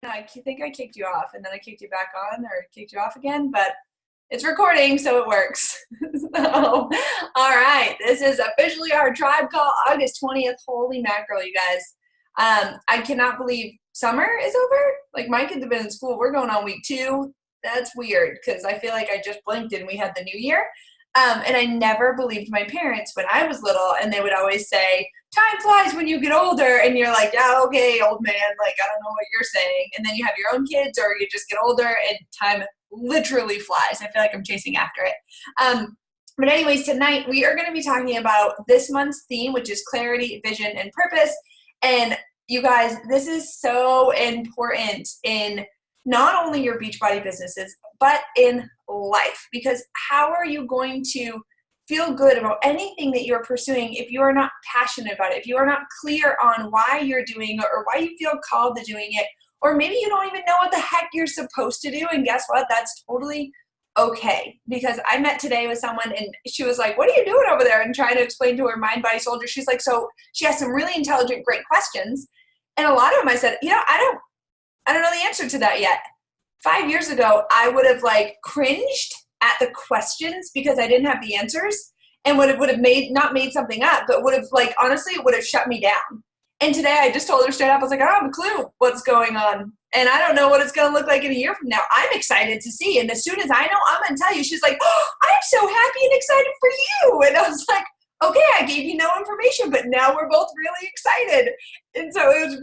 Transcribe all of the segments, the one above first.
know. I think I kicked you off and then I kicked you back on or kicked you off again, but it's recording, so it works. All right. This is officially our Tribe Call, August 20th. Holy mackerel, you guys. I cannot believe summer is over. Like, my kids have been in school. We're going on week 2. That's weird because I feel like I just blinked and we had the new year. And I never believed my parents when I was little, and they would always say, time flies when you get older. And you're like, yeah, okay, old man. Like, I don't know what you're saying. And then you have your own kids or you just get older and time literally flies. I feel like I'm chasing after it. But anyways, tonight we are going to be talking about this month's theme, which is clarity, vision, and purpose. And you guys, this is so important in not only your Beachbody businesses, but in life, because how are you going to feel good about anything that you're pursuing if you are not passionate about it, if you are not clear on why you're doing it or why you feel called to doing it, or maybe you don't even know what the heck you're supposed to do, and guess what? That's totally okay. Because I met today with someone and she was like, what are you doing over there? And trying to explain to her mind, body, soldier. She's like, so she asked some really intelligent, great questions. And a lot of them I said, I don't know the answer to that yet. 5 years ago, I would have like cringed at the questions because I didn't have the answers, and would have not made something up, but would have like, honestly, it would have shut me down. And today I just told her straight up, I was like, I don't have a clue what's going on. And I don't know what it's going to look like in a year from now. I'm excited to see. And as soon as I know, I'm going to tell you. She's like, oh, I'm so happy and excited for you. And I was like, okay, I gave you no information, but now we're both really excited. And so it was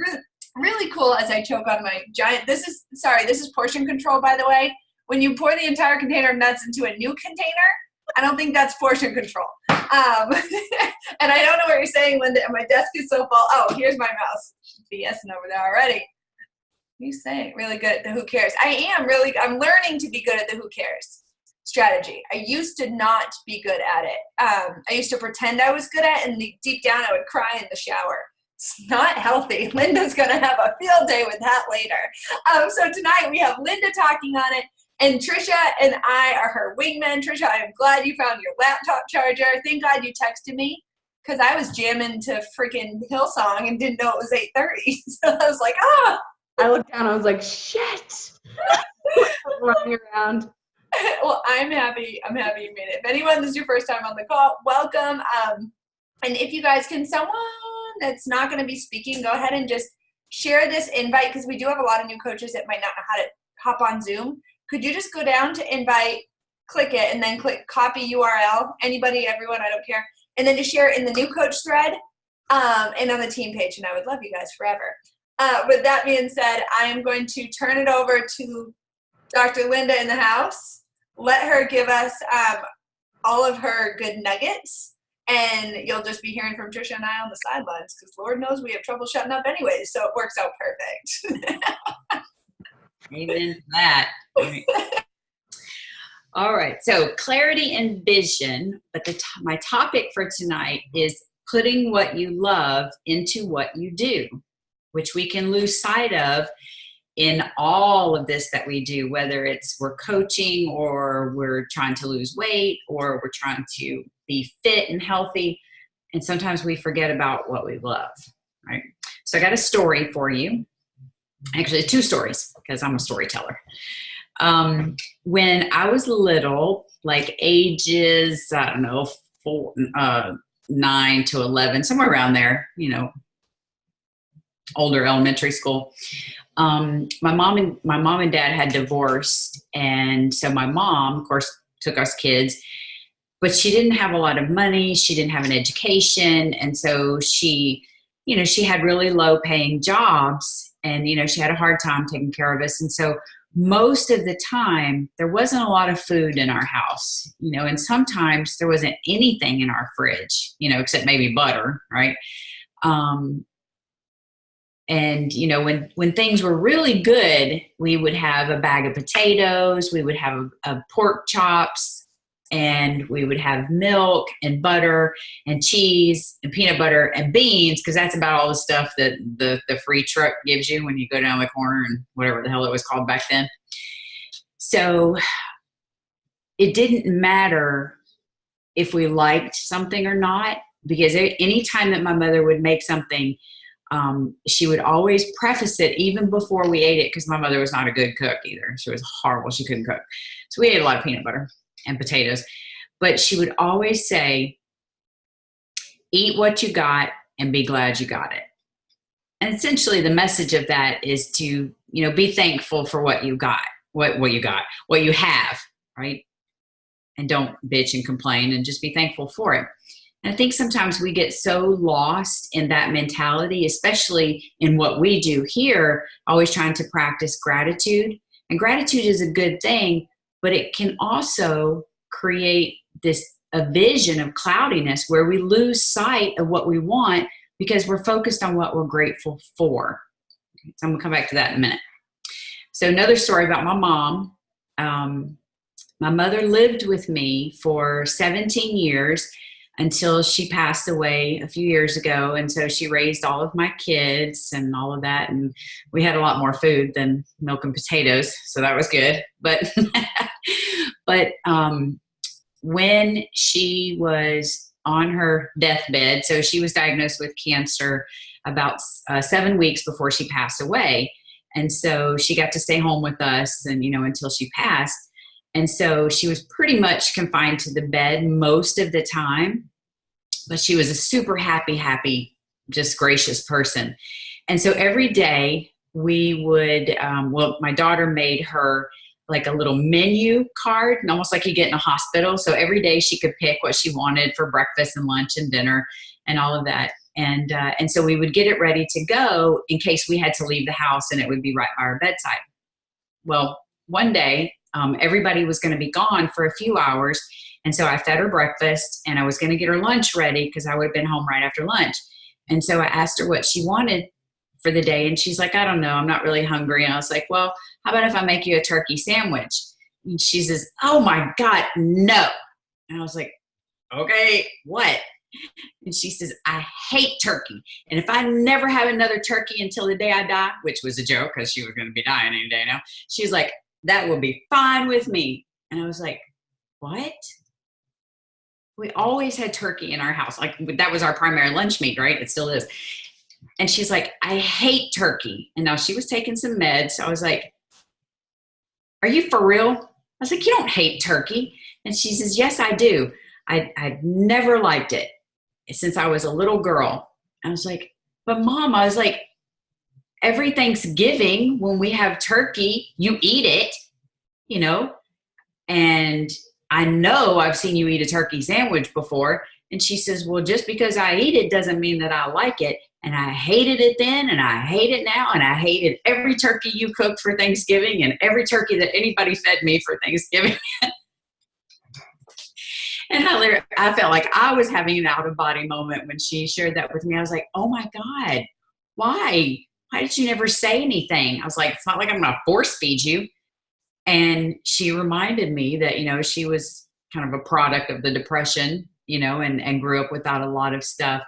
really cool as I choke on my giant, this is portion control, by the way. When you pour the entire container of nuts into a new container, I don't think that's portion control. And I don't know what you're saying, Linda. My desk is so full. Oh, here's my mouse. She's BSing over there already. What are you saying? Really good at the who cares. I'm learning to be good at the who cares strategy. I used to not be good at it. I used to pretend I was good at it, and deep down I would cry in the shower. It's not healthy. Linda's going to have a field day with that later. So tonight we have Linda talking on it, and Tricia and I are her wingmen. Tricia, I am glad you found your laptop charger. Thank God you texted me, because I was jamming to freaking Hillsong and didn't know it was 8:30. So I was like, I looked down, I was like, shit. Running around. Well, I'm happy you made it. If anyone, this is your first time on the call, welcome. And if you guys can, someone that's not going to be speaking, go ahead and just share this invite, because we do have a lot of new coaches that might not know how to hop on Zoom. Could you just go down to invite, click it, and then click copy URL? Anybody, everyone, I don't care. And then just share it in the new coach thread and on the team page, and I would love you guys forever. With that being said, I am going to turn it over to Dr. Linda in the house. Let her give us all of her good nuggets, and you'll just be hearing from Tricia and I on the sidelines, because Lord knows we have trouble shutting up anyways, so it works out perfect. Amen to that. All right. So clarity and vision, but my topic for tonight is putting what you love into what you do, which we can lose sight of in all of this that we do, whether we're coaching or we're trying to lose weight or we're trying to be fit and healthy. And sometimes we forget about what we love, right? So I got a story for you. Actually, 2 stories, because I'm a storyteller. When I was little, like ages, I don't know, 9 to 11, somewhere around there, older elementary school. My mom and dad had divorced, and so my mom, of course, took us kids, but she didn't have a lot of money. She didn't have an education, and so she had really low paying jobs. And, she had a hard time taking care of us. And so most of the time there wasn't a lot of food in our house, and sometimes there wasn't anything in our fridge, except maybe butter. Right. And, when things were really good, we would have a bag of potatoes, we would have a pork chops, and we would have milk and butter and cheese and peanut butter and beans, because that's about all the stuff that the free truck gives you when you go down the corner and whatever the hell it was called back then. So it didn't matter if we liked something or not, because any time that my mother would make something she would always preface it even before we ate it, because my mother was not a good cook either. She was horrible. She couldn't cook. So we ate a lot of peanut butter and potatoes. But she would always say, eat what you got and be glad you got it. And essentially the message of that is to, be thankful for what you got, what you have, right? And don't bitch and complain, and just be thankful for it. And I think sometimes we get so lost in that mentality, especially in what we do here, always trying to practice gratitude. And gratitude is a good thing, but it can also create a vision of cloudiness where we lose sight of what we want because we're focused on what we're grateful for. So I'm gonna come back to that in a minute. So another story about my mom. My mother lived with me for 17 years until she passed away a few years ago. And so she raised all of my kids and all of that. And we had a lot more food than milk and potatoes. So that was good. But, when she was on her deathbed, so she was diagnosed with cancer about 7 weeks before she passed away. And so she got to stay home with us and, until she passed. And so she was pretty much confined to the bed most of the time, but she was a super happy, just gracious person. And so every day we would, my daughter made her like a little menu card, and almost like you get in a hospital. So every day she could pick what she wanted for breakfast and lunch and dinner and all of that. And so we would get it ready to go in case we had to leave the house, and it would be right by our bedside. Well, one day, everybody was going to be gone for a few hours. And so I fed her breakfast, and I was going to get her lunch ready because I would have been home right after lunch. And so I asked her what she wanted for the day. And she's like, I don't know, I'm not really hungry. And I was like, well, how about if I make you a turkey sandwich? And she says, oh my God, no. And I was like, okay, what? And she says, I hate turkey. And if I never have another turkey until the day I die, which was a joke because she was going to be dying any day now, she's like, that will be fine with me. And I was like, what? We always had turkey in our house. Like that was our primary lunch meat, right? It still is. And she's like, I hate turkey. And now she was taking some meds. So I was like, are you for real? I was like, you don't hate turkey. And she says, yes, I do. I never liked it since I was a little girl. I was like, but Mom, I was like, every Thanksgiving when we have turkey, you eat it, and I know I've seen you eat a turkey sandwich before. And she says, well, just because I eat it doesn't mean that I like it. And I hated it then, and I hate it now, and I hated every turkey you cooked for Thanksgiving and every turkey that anybody fed me for Thanksgiving. And I felt like I was having an out-of-body moment when she shared that with me. I was like, oh my God, why? Why did you never say anything? I was like, it's not like I'm going to force feed you. And she reminded me that, she was kind of a product of the Depression, and grew up without a lot of stuff.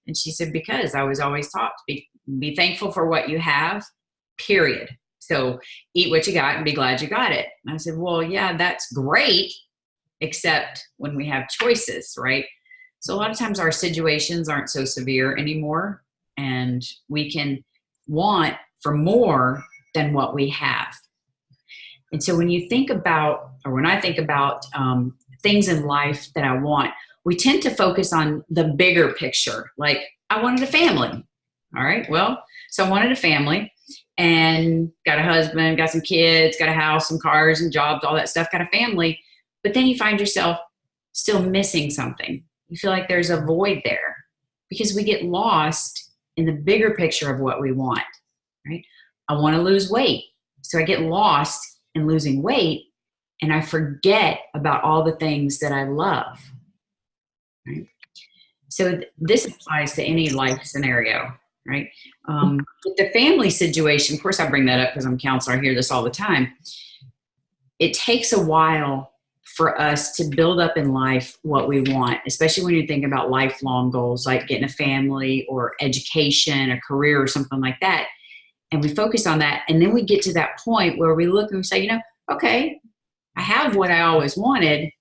And she said, because I was always taught to be thankful for what you have, period. So eat what you got and be glad you got it. And I said, well, yeah, that's great, except when we have choices, right? So a lot of times our situations aren't so severe anymore, and we can want for more than what we have. And so when I think about things in life that I want, we tend to focus on the bigger picture. Like, I wanted a family. All right, well, so I wanted a family and got a husband, got some kids, got a house, some cars and jobs, all that stuff, got a family. But then you find yourself still missing something. You feel like there's a void there because we get lost in the bigger picture of what we want, right? I want to lose weight. So I get lost in losing weight, and I forget about all the things that I love, right? So this applies to any life scenario, right? With the family situation, of course I bring that up because I'm a counselor, I hear this all the time. It takes a while for us to build up in life what we want, especially when you think about lifelong goals like getting a family or education, a career or something like that. And we focus on that. And then we get to that point where we look and we say, okay, I have what I always wanted.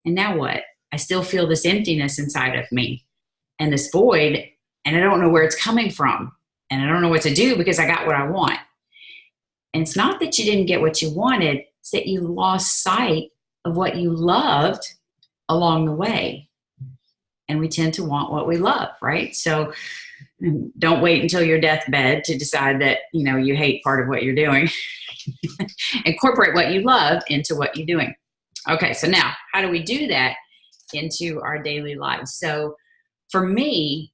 And now what? I still feel this emptiness inside of me and this void. and I don't know where it's coming from, and I don't know what to do because I got what I want. And it's not that you didn't get what you wanted, it's that you lost sight of what you loved along the way. And we tend to want what we love, right? So don't wait until your deathbed to decide that, you hate part of what you're doing. Incorporate what you love into what you're doing. Okay, so now how do we do that into our daily lives? So for me,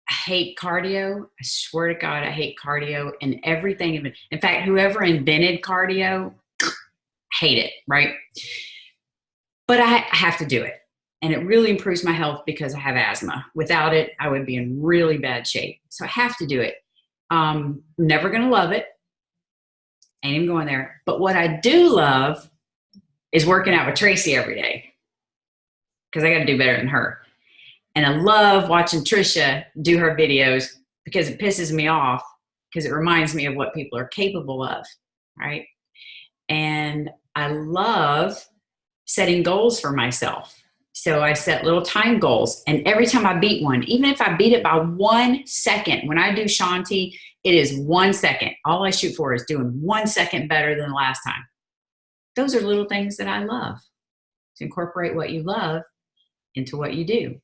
I hate cardio. I swear to God, I hate cardio and everything. In fact, whoever invented cardio, hate it, right? But I have to do it. And it really improves my health because I have asthma. Without it, I would be in really bad shape. So I have to do it. I'm never going to love it. Ain't even going there. But what I do love is working out with Tracy every day, because I got to do better than her. And I love watching Tricia do her videos because it pisses me off, because it reminds me of what people are capable of, right? And I love setting goals for myself. So I set little time goals, and every time I beat one, even if I beat it by 1 second, when I do Shanti, it is 1 second. All I shoot for is doing 1 second better than the last time. Those are little things that I love. To incorporate what you love into what you do.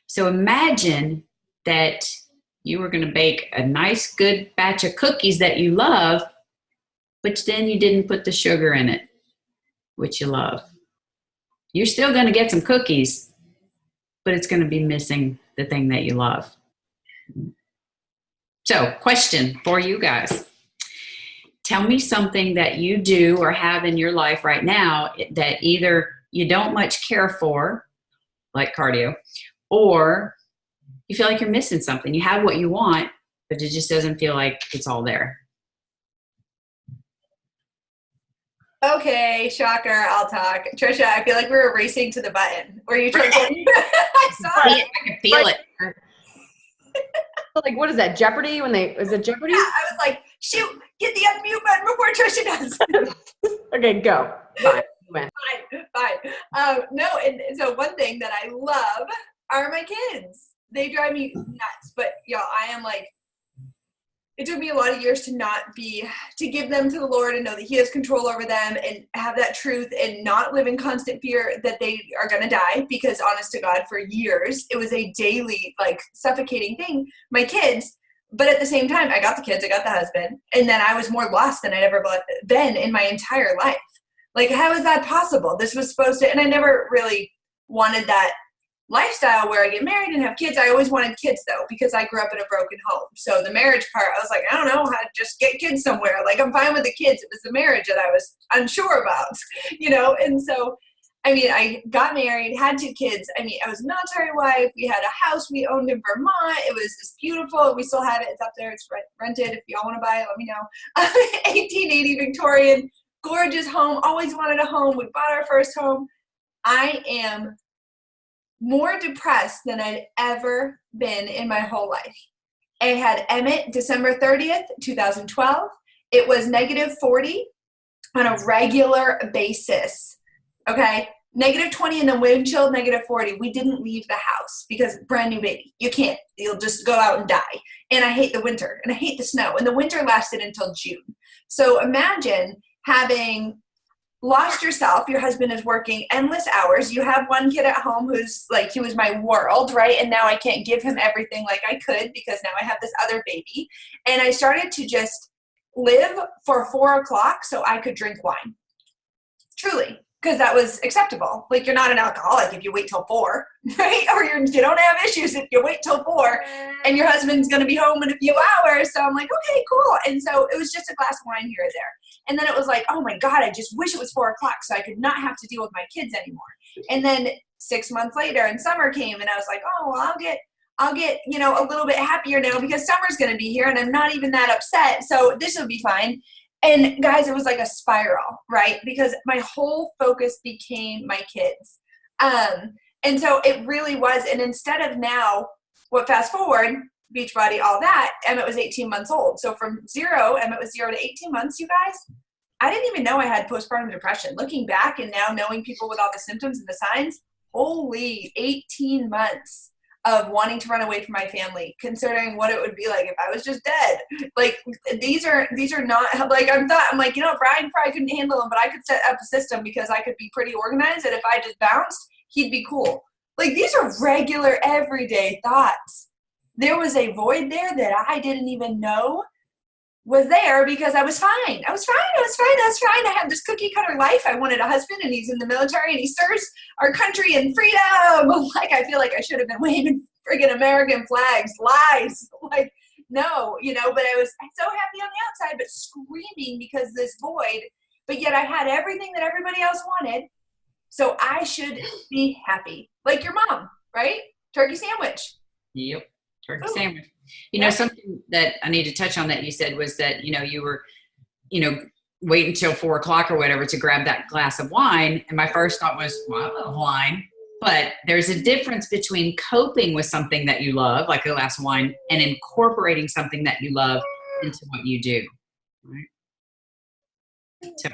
So imagine that you were going to bake a nice, good batch of cookies that you love, but then you didn't put the sugar in it, which you love. You're still going to get some cookies, but it's going to be missing the thing that you love. So, question for you guys. Tell me something that you do or have in your life right now that either you don't much care for, like cardio, or you feel like you're missing something. You have what you want, but it just doesn't feel like it's all there. Okay, shocker, I'll talk. Tricia, I feel like we were racing to the button. Were you trying to I saw it. I can feel it. Like, what is that, Jeopardy? Is it Jeopardy? Yeah, I was like, shoot, get the unmute button before Tricia does. Okay, go. Fine. You win. Fine. No, and so one thing that I love are my kids. They drive me nuts, but y'all, I am like, it took me a lot of years to give them to the Lord and know that He has control over them and have that truth and not live in constant fear that they are going to die, because honest to God, for years, it was a daily, like, suffocating thing. My kids, but at the same time, I got the kids, I got the husband, and then I was more lost than I'd ever been in my entire life. Like, how is that possible? This was supposed to, and I never really wanted that lifestyle where I get married and have kids. I always wanted kids, though, because I grew up in a broken home. So the marriage part, I was like, I don't know how to just get kids somewhere. Like, I'm fine with the kids. It was the marriage that I was unsure about, And so, I mean, I got married, had 2 kids. I mean, I was a military wife. We had a house we owned in Vermont. It was just beautiful. We still have it. It's up there. It's rented. If y'all want to buy it, let me know. 1880 Victorian, gorgeous home. Always wanted a home. We bought our first home. I am more depressed than I'd ever been in my whole life. I had Emmett December 30th, 2012. It was -40 on a regular basis. Okay? -20 in the wind chill, -40. We didn't leave the house because brand new baby. You can't. You'll just go out and die. And I hate the winter and I hate the snow. And the winter lasted until June. So imagine having lost yourself. Your husband is working endless hours. You have one kid at home who's like, he was my world, right? And now I can't give him everything like I could because now I have this other baby. And I started to just live for 4 o'clock so I could drink wine. Truly. Because that was acceptable. Like, you're not an alcoholic if you wait till 4, right? Or you don't have issues if you wait till 4 and your husband's going to be home in a few hours. So I'm like, okay, cool. And so it was just a glass of wine here or there. And then it was like, oh my God, I just wish it was 4 o'clock so I could not have to deal with my kids anymore. And then 6 months later and summer came and I was like, oh, well, I'll get, a little bit happier now because summer's going to be here and I'm not even that upset. So this will be fine. And guys, it was like a spiral, right? Because my whole focus became my kids. And so it really was. And instead of now, fast forward, Beachbody, all that, Emmett was 18 months old. So from Emmett was 0 to 18 months, you guys, I didn't even know I had postpartum depression. Looking back and now knowing people with all the symptoms and the signs, holy 18 months of wanting to run away from my family, considering what it would be like if I was just dead. Like, these are not, like, I'm like, you know, Brian probably couldn't handle them, but I could set up a system because I could be pretty organized, and if I just bounced, he'd be cool. Like, these are regular, everyday thoughts. There was a void there that I didn't even know was there because I was fine. I was fine. I have this cookie cutter life. I wanted a husband, and he's in the military, and he serves our country in freedom. Like, I feel like I should have been waving friggin' American flags. Lies. Like, no, you know, but I was so happy on the outside, but screaming because this void, but yet I had everything that everybody else wanted. So I should be happy. Like your mom, right? Turkey sandwich. Yep. Turkey sandwich. You know, something that I need to touch on that you said was that, you know, you were, you know, wait until 4 o'clock or whatever to grab that glass of wine. And my first thought was, well, I love wine. But there's a difference between coping with something that you love, like a glass of wine, and incorporating something that you love into what you do. Right? So,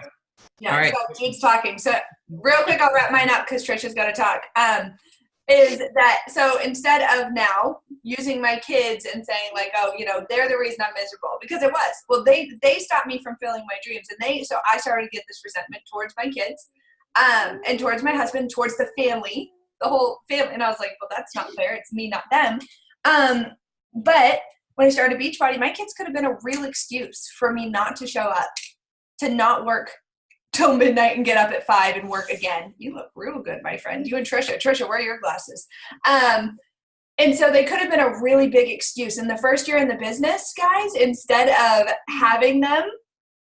yeah, all right. So Jude's talking. So real quick, I'll wrap mine up because Tricia's got to talk. Is that, so instead of now using my kids and saying like, oh, you know, they're the reason I'm miserable, because it was, well, they stopped me from fulfilling my dreams. And so I started to get this resentment towards my kids, and towards my husband, towards the family, the whole family. And I was like, well, that's not fair. It's me, not them. But when I started Beachbody, my kids could have been a real excuse for me not to show up, to not work till midnight and get up at 5 and work again. You look real good, my friend. You and Tricia. Tricia, where are your glasses? And so they could have been a really big excuse. In the first year in the business, guys, instead of having them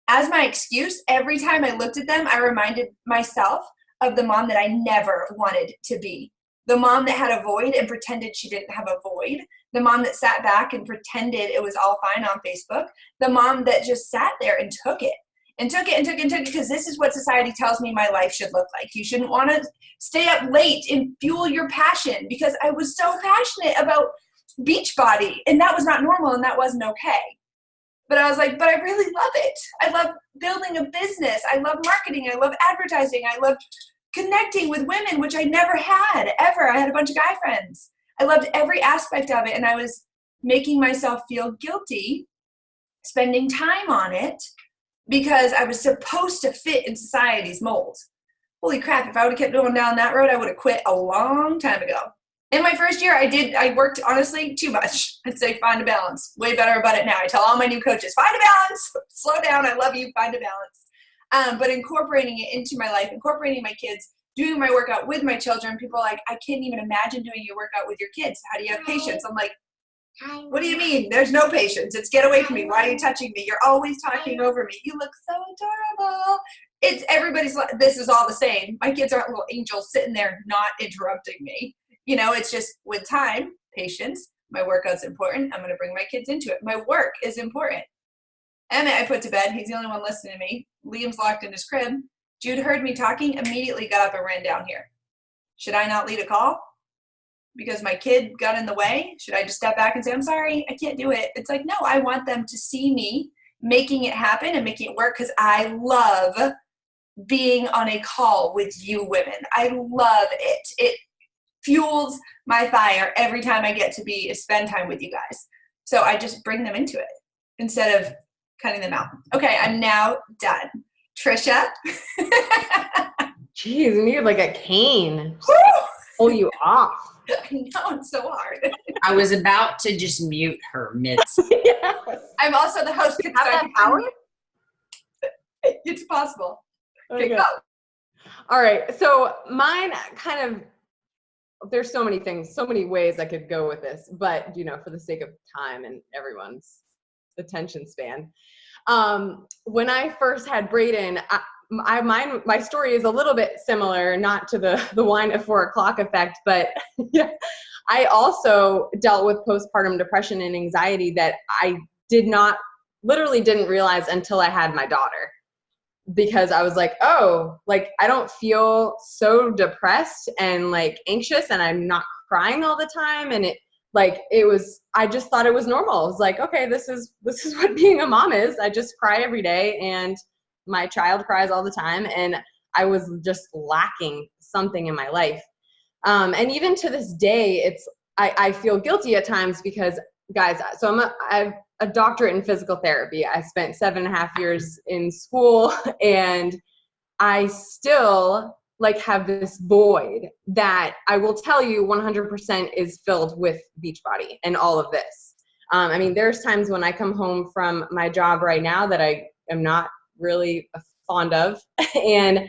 as my excuse, every time I looked at them, I reminded myself of the mom that I never wanted to be. The mom that had a void and pretended she didn't have a void. The mom that sat back and pretended it was all fine on Facebook. The mom that just sat there and took it. And took it, because this is what society tells me my life should look like. You shouldn't want to stay up late and fuel your passion, because I was so passionate about Beachbody, and that was not normal, and that wasn't okay. But I was like, but I really love it. I love building a business. I love marketing. I love advertising. I love connecting with women, which I never had, ever. I had a bunch of guy friends. I loved every aspect of it, and I was making myself feel guilty spending time on it, because I was supposed to fit in society's mold. Holy crap, if I would have kept going down that road, I would have quit a long time ago. In my first year, I worked, honestly, too much. I'd say find a balance. Way better about it now. I tell all my new coaches, find a balance, slow down, I love you, find a balance. But incorporating it into my life, incorporating my kids, doing my workout with my children, people are like, I can't even imagine doing your workout with your kids. How do you have patience? I'm like, what do you mean? There's no patience. It's get away from me. Why are you touching me? You're always talking over me. You look so adorable. It's everybody's, this is all the same. My kids aren't little angels sitting there not interrupting me. You know, it's just with time, patience. My workout's important. I'm going to bring my kids into it. My work is important. Emmett, I put to bed. He's the only one listening to me. Liam's locked in his crib. Jude heard me talking, immediately got up and ran down here. Should I not lead a call? Because my kid got in the way? Should I just step back and say, I'm sorry, I can't do it? It's like, no, I want them to see me making it happen and making it work, because I love being on a call with you women. I love it. It fuels my fire every time I get to spend time with you guys. So I just bring them into it instead of cutting them out. Okay, I'm now done. Tricia? Jeez, you need like a cane. Pull you off. I know, it's so hard. I was about to just mute her mid. Yeah. I'm also the host. You have that power? It's possible. Okay, go. All right. So mine kind of, there's so many things, so many ways I could go with this, but you know, for the sake of time and everyone's attention span. When I first had Brayden, my story is a little bit similar, not to the wine at 4 o'clock effect, but I also dealt with postpartum depression and anxiety that I literally didn't realize until I had my daughter, because I was like, oh, like I don't feel so depressed and like anxious, and I'm not crying all the time. And I just thought it was normal. I was like, okay, this is what being a mom is. I just cry every day, and my child cries all the time, and I was just lacking something in my life. And even to this day, I feel guilty at times because, guys, so I have a doctorate in physical therapy. I spent 7.5 years in school, and I still like have this void that I will tell you 100% is filled with Beachbody and all of this. I mean, there's times when I come home from my job right now that I am not really fond of, and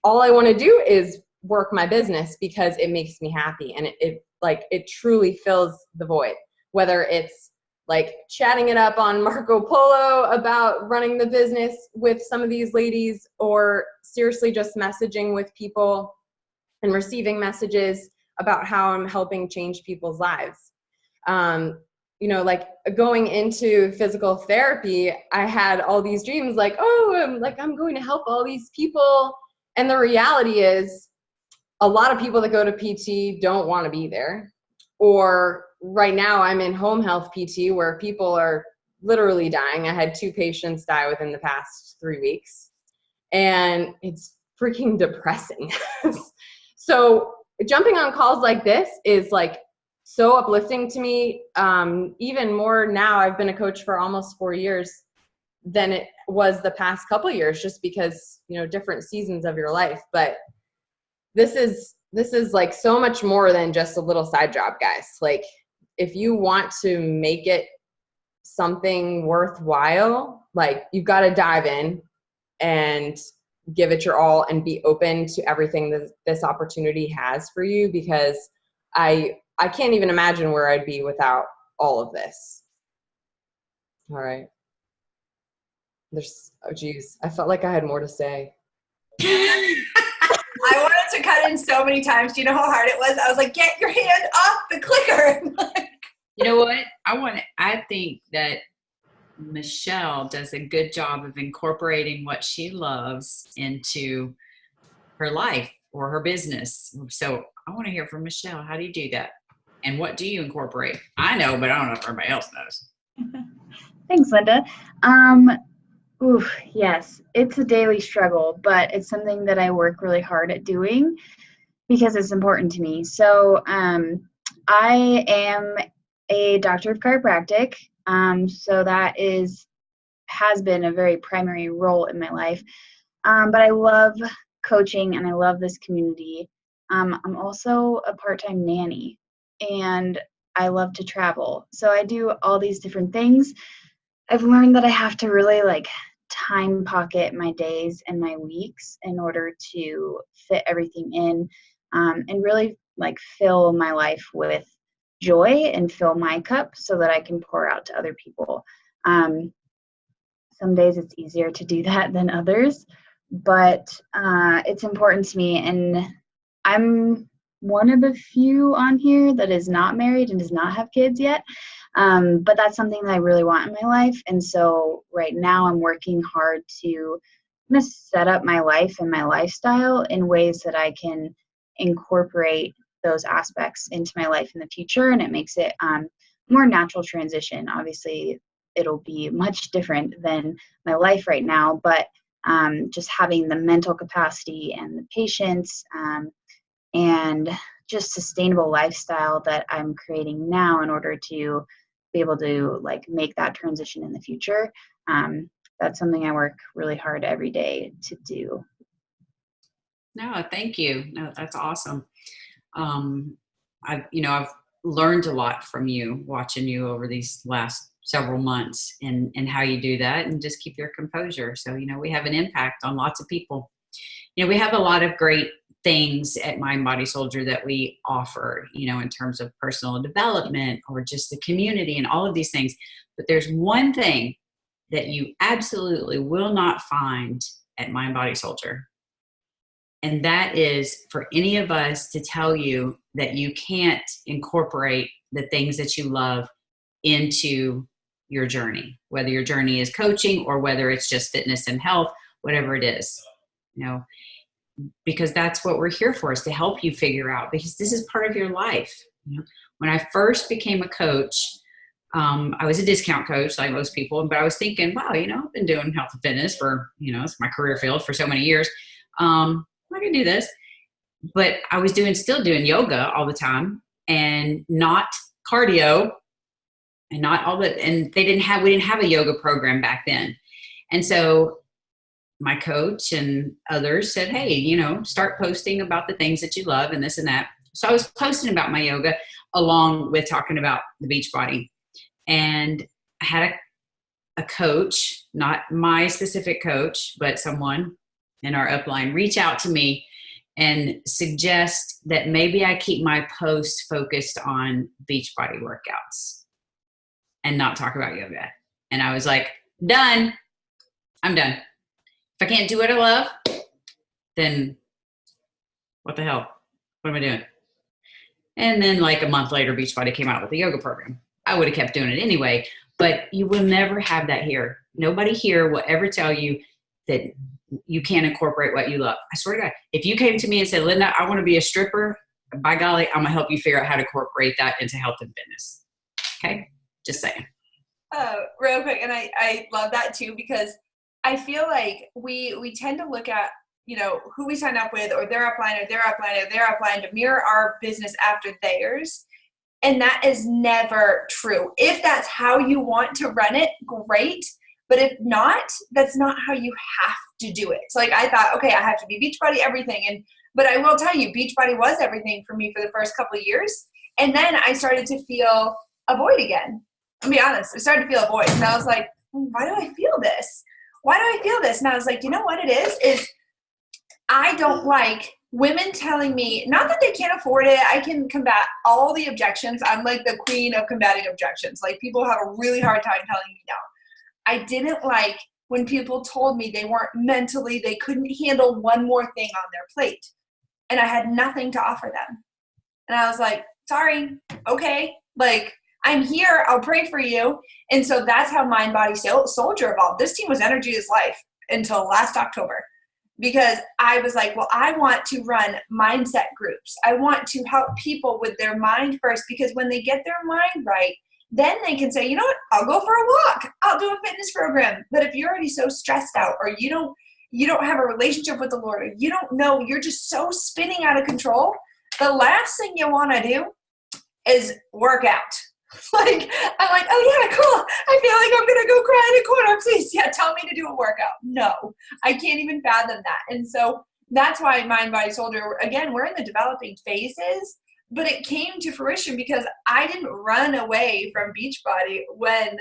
all I want to do is work my business because it makes me happy, and it truly fills the void. Whether it's like chatting it up on Marco Polo about running the business with some of these ladies, or seriously just messaging with people and receiving messages about how I'm helping change people's lives. Like going into physical therapy, I had all these dreams like, oh, I'm going to help all these people. And the reality is a lot of people that go to PT don't want to be there. Or right now I'm in home health PT where people are literally dying. I had 2 patients die within the past 3 weeks, and it's freaking depressing. So jumping on calls like this is like so uplifting to me. Even more now, I've been a coach for almost 4 years than it was the past couple of years, just because, different seasons of your life. But this is like so much more than just a little side job, guys. Like, if you want to make it something worthwhile, like, you've got to dive in and give it your all and be open to everything that this opportunity has for you, because I can't even imagine where I'd be without all of this. All right. I felt like I had more to say. I wanted to cut in so many times. Do you know how hard it was? I was like, get your hand off the clicker. You know what? I think that Michelle does a good job of incorporating what she loves into her life or her business. So I want to hear from Michelle. How do you do that? And what do you incorporate? I know, but I don't know if everybody else knows. Thanks, Linda. Yes, it's a daily struggle, but it's something that I work really hard at doing because it's important to me. So I am a doctor of chiropractic. So that has been a very primary role in my life. But I love coaching and I love this community. I'm also a part-time nanny and I love to travel. So I do all these different things. I've learned that I have to really time pocket my days and my weeks in order to fit everything in, and really fill my life with joy and fill my cup so that I can pour out to other people. Some days it's easier to do that than others, but it's important to me, and I'm one of the few on here that is not married and does not have kids yet. But that's something that I really want in my life. And so right now I'm working hard to kind of set up my life and my lifestyle in ways that I can incorporate those aspects into my life in the future. And it makes it more natural transition. Obviously, it'll be much different than my life right now, but just having the mental capacity and the patience and just sustainable lifestyle that I'm creating now in order to be able to make that transition in the future. That's something I work really hard every day to do. No, thank you. No, that's awesome. I've learned a lot from you, watching you over these last several months, and how you do that and just keep your composure. So, we have an impact on lots of people. We have a lot of great things at Mind Body Soldier that we offer, in terms of personal development or just the community and all of these things. But there's one thing that you absolutely will not find at Mind Body Soldier. And that is for any of us to tell you that you can't incorporate the things that you love into your journey, whether your journey is coaching or whether it's just fitness and health, whatever it is, because that's what we're here for, is to help you figure out, because this is part of your life. When I first became a coach, I was a discount coach like most people, but I was thinking, wow, I've been doing health and fitness for, it's my career field for so many years. I can do this. but I was still doing yoga all the time and not cardio and not all that. And we didn't have a yoga program back then. And so my coach and others said, hey, you know, start posting about the things that you love and this and that. So I was posting about my yoga along with talking about the Beachbody. And I had a coach, not my specific coach, but someone in our upline reach out to me and suggest that maybe I keep my posts focused on Beachbody workouts and not talk about yoga. And I was like, done. I'm done. If I can't do what I love, then what the hell? What am I doing? And then like a month later, Beachbody came out with a yoga program. I would have kept doing it anyway, but you will never have that here. Nobody here will ever tell you that you can't incorporate what you love. I swear to God, if you came to me and said, Linda, I want to be a stripper, by golly, I'm going to help you figure out how to incorporate that into health and fitness. Okay? Just saying. Real quick, and I love that too, because I feel like we tend to look at, you know, who we sign up with, or their upline, or their upline, or their upline, to mirror our business after theirs. And that is never true. If that's how you want to run it, great. But if not, that's not how you have to do it. So like I thought, okay, I have to be Beachbody everything. But I will tell you, Beachbody was everything for me for the first couple of years. And then I started to feel a void again. I'll be honest. I started to feel a void. And I was like, why do I feel this? Why do I feel this? And I was like, you know what it is I don't like women telling me, not that they can't afford it. I can combat all the objections. I'm like the queen of combating objections. Like people have a really hard time telling me no. I didn't like when people told me they weren't mentally, they couldn't handle one more thing on their plate. And I had nothing to offer them. And I was like, sorry, okay. Like, I'm here, I'll pray for you. And so that's how Mind Body Soldier evolved. This team was Energy is Life until last October. Because I was like, well, I want to run mindset groups. I want to help people with their mind first, because when they get their mind right, then they can say, you know what, I'll go for a walk. I'll do a fitness program. But if you're already so stressed out, or you don't have a relationship with the Lord, or you don't know, you're just so spinning out of control, the last thing you want to do is work out. Like, I'm like, oh yeah, cool. I feel like I'm going to go cry in a corner. Please, yeah, tell me to do a workout. No, I can't even fathom that. And so that's why Mind Body Soldier, again, we're in the developing phases, but it came to fruition because I didn't run away from Beachbody when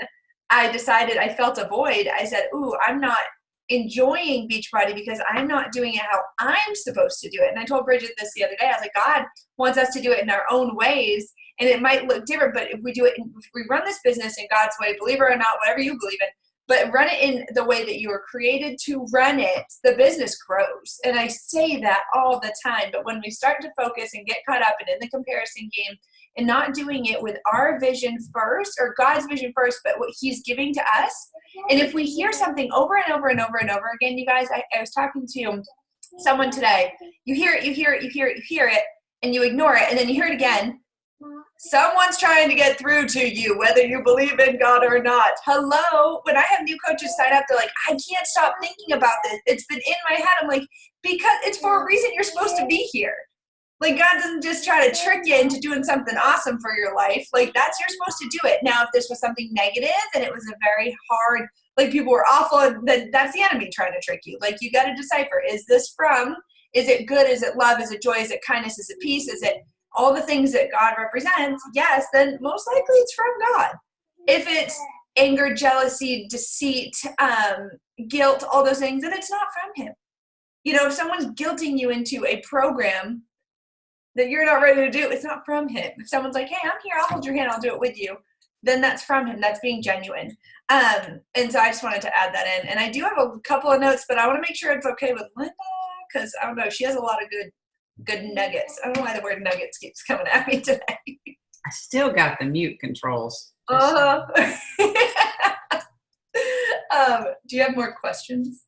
I decided I felt a void. I said, ooh, I'm not enjoying Beachbody because I'm not doing it how I'm supposed to do it. And I told Bridget this the other day. I was like, God wants us to do it in our own ways. And it might look different, but if we do it, if we run this business in God's way, believe it or not, whatever you believe in, but run it in the way that you were created to run it, the business grows. And I say that all the time, but when we start to focus and get caught up in the comparison game and not doing it with our vision first, or God's vision first, but what he's giving to us. And if we hear something over and over and over and over again, you guys, I was talking to someone today, you hear it, and you ignore it, and then you hear it again. Someone's trying to get through to you, whether you believe in God or not. Hello. When I have new coaches sign up, they're like, I can't stop thinking about this. It's been in my head. I'm like, because it's for a reason. You're supposed to be here. Like, God doesn't just try to trick you into doing something awesome for your life. Like, you're supposed to do it. Now, if this was something negative and it was a very hard, like people were awful, then that's the enemy trying to trick you. Like, you got to decipher, is it good? Is it love? Is it joy? Is it kindness? Is it peace? Is it all the things that God represents? Yes, then most likely it's from God. If it's anger, jealousy, deceit, guilt, all those things, then it's not from him. You know, if someone's guilting you into a program that you're not ready to do, it's not from him. If someone's like, hey, I'm here, I'll hold your hand, I'll do it with you, then that's from him. That's being genuine. And so I just wanted to add that in. And I do have a couple of notes, but I want to make sure it's okay with Linda, because I don't know, she has a lot of good nuggets. I don't know why the word nuggets keeps coming at me today. I still got the mute controls. Do you have more questions?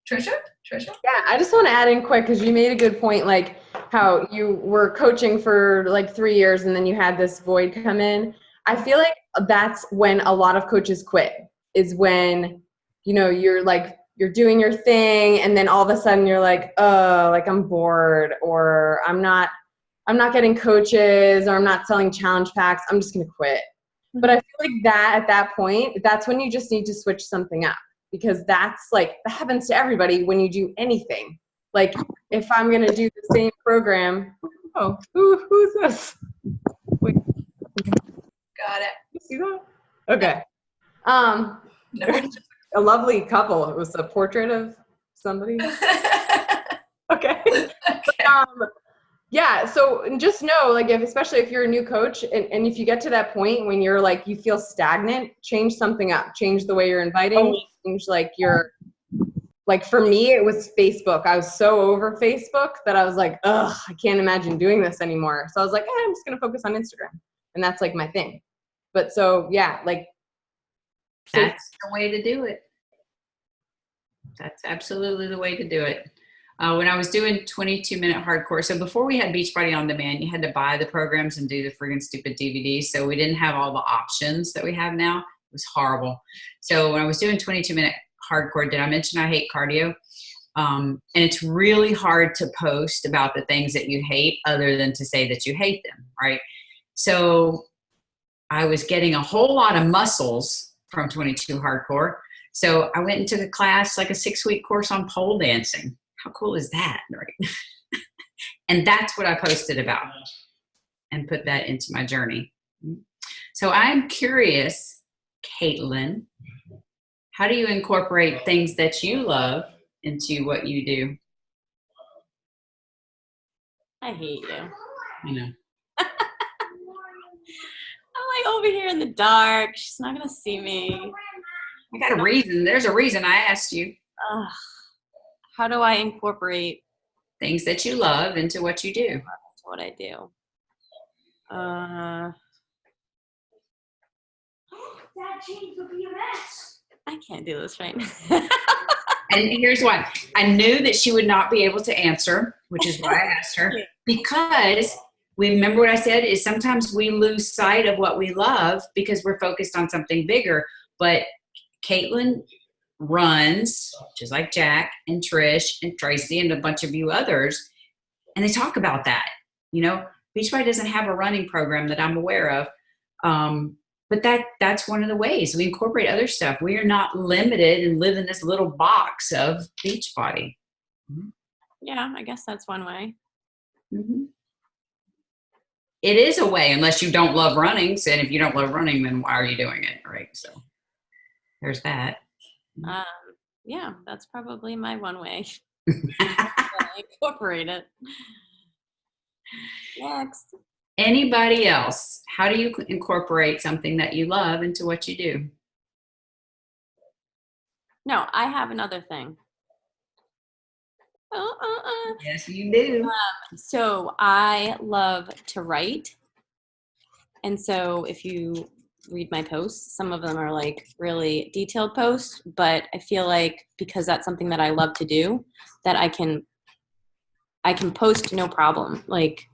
Tricia? Yeah, I just want to add in quick, because you made a good point, like how you were coaching for like 3 years and then you had this void come in. I feel like that's when a lot of coaches quit, is when, you know, you're like you're doing your thing, and then all of a sudden you're like, oh, like I'm bored, or I'm not getting coaches, or I'm not selling challenge packs. I'm just going to quit. But I feel like that at that point, that's when you just need to switch something up, because that's like, that happens to everybody when you do anything. Like if I'm going to do the same program, oh, who's this? Wait. Got it. You see that? Okay. No. It was just a lovely couple. It was a portrait of somebody. Okay. Yeah. So just know, like, especially if you're a new coach, and if you get to that point when you're like, you feel stagnant, change something up. Change the way you're inviting. Change like like for me, it was Facebook. I was so over Facebook that I was like, ugh, I can't imagine doing this anymore. So I was like, I'm just going to focus on Instagram. And that's like my thing. But so, yeah, like. That's the way to do it. That's absolutely the way to do it. When I was doing 22-minute hardcore, so before we had Beachbody On Demand, you had to buy the programs and do the friggin' stupid DVDs. So we didn't have all the options that we have now. It was horrible. So when I was doing 22-minute hardcore, did I mention I hate cardio? And it's really hard to post about the things that you hate other than to say that you hate them, right? So I was getting a whole lot of muscles from 22 hardcore. So I went and took a class, like a 6-week course on pole dancing. How cool is that, right? And that's what I posted about and put that into my journey. So I'm curious, Caitlin, how do you incorporate things that you love into what you do? I hate you. You know. I'm like over here in the dark. She's not gonna see me. I got a reason. There's a reason I asked you. How do I incorporate Things that you love into what you do? what I do? That change would be a mess. I can't do this right now. And here's why. I knew that she would not be able to answer, which is why I asked her. Because we remember what I said is sometimes we lose sight of what we love because we're focused on something bigger. But Caitlin runs, just like Jack and Trish and Tracy and a bunch of you others, and they talk about that. You know, Beachbody doesn't have a running program that I'm aware of. But that's one of the ways we incorporate other stuff. We are not limited and live in this little box of Beachbody. Mm-hmm. Yeah, I guess that's one way. Mm-hmm. It is a way, unless you don't love running. So, and if you don't love running, then why are you doing it, right? So there's that. Yeah, that's probably my one way. I incorporate it. Next. Anybody else? How do you incorporate something that you love into what you do? No, I have another thing. Yes, you do. So I love to write. And so if you read my posts, some of them are like really detailed posts, but I feel like because that's something that I love to do, that I can post no problem. Like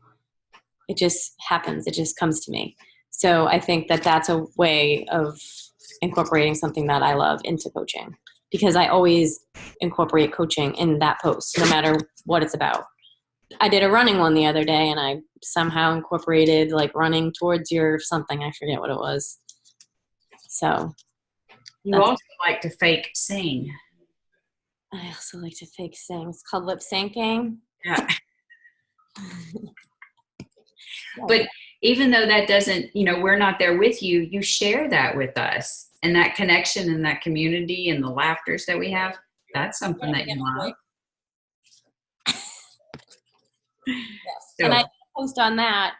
it just happens. It just comes to me. So I think that that's a way of incorporating something that I love into coaching, because I always incorporate coaching in that post, no matter what it's about. I did a running one the other day and I somehow incorporated like running towards your something. I forget what it was. So. You also like to fake sing. I also like to fake sing. It's called lip syncing. Yeah. But even though that doesn't, we're not there with you, you share that with us. And that connection and that community and the laughters that we have, that's something that you love. Yes. So, and I post on that.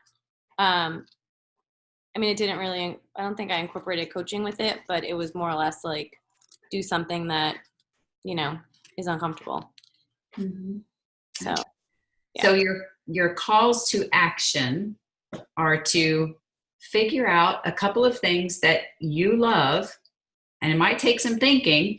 It didn't really, I don't think I incorporated coaching with it, but it was more or less like do something that, is uncomfortable. Mm-hmm. So, yeah. So your calls to action are to figure out a couple of things that you love, and it might take some thinking,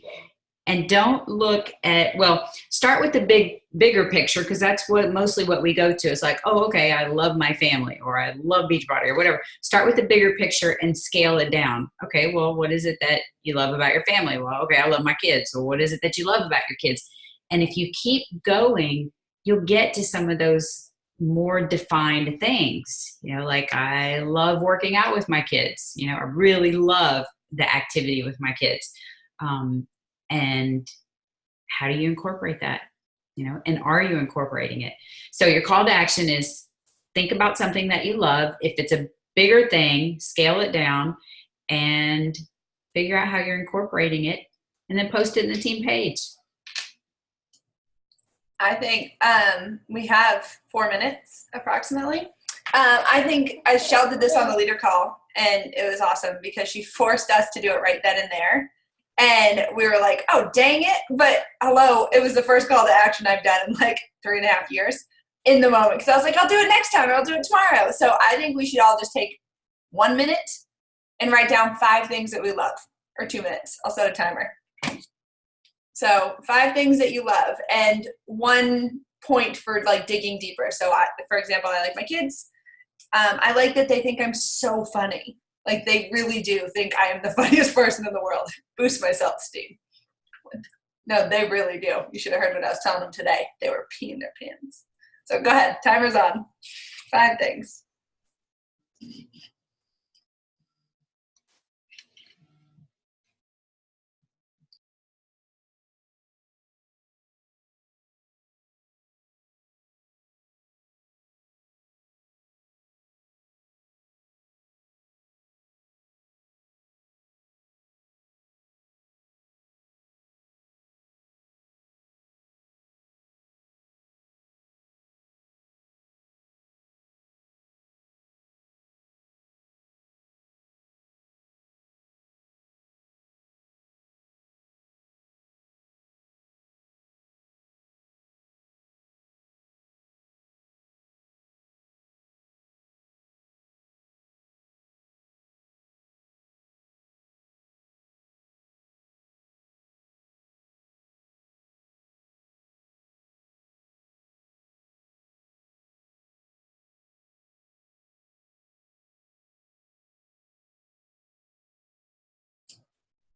And don't look at, well, start with the bigger picture, because that's mostly what we go to. It's like, oh, okay, I love my family, or I love Beachbody, or whatever. Start with the bigger picture and scale it down. Okay, well, what is it that you love about your family? Well, okay, I love my kids. So what is it that you love about your kids? And if you keep going, you'll get to some of those more defined things. Like I love working out with my kids. I really love the activity with my kids. And how do you incorporate that? And are you incorporating it? So your call to action is think about something that you love. If it's a bigger thing, scale it down and figure out how you're incorporating it, and then post it in the team page. I think we have 4 minutes approximately. I think Shell did this on the leader call, and it was awesome because she forced us to do it right then and there. And we were like, oh, dang it. But hello, it was the first call to action I've done in like 3.5 years in the moment. Because I was like, I'll do it next time, or I'll do it tomorrow. So I think we should all just take 1 minute and write down 5 things that we love, or 2 minutes. I'll set a timer. So 5 things that you love, and 1 point for like digging deeper. So for example, I like my kids. I like that they think I'm so funny. Like they really do think I am the funniest person in the world. Boost my self-esteem. No, they really do. You should have heard what I was telling them today. They were peeing their pants. So go ahead. Timer's on. 5 things.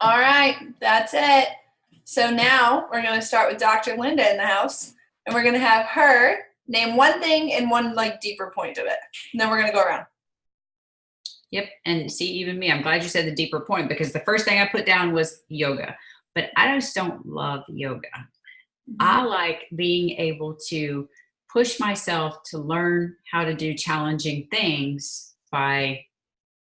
All right, that's it. So now we're going to start with Dr. Linda in the house, and we're going to have her name 1 thing and 1 like deeper point of it. And then we're going to go around. Yep. And see, even me, I'm glad you said the deeper point, because the first thing I put down was yoga, but I just don't love yoga. Mm-hmm. I like being able to push myself to learn how to do challenging things by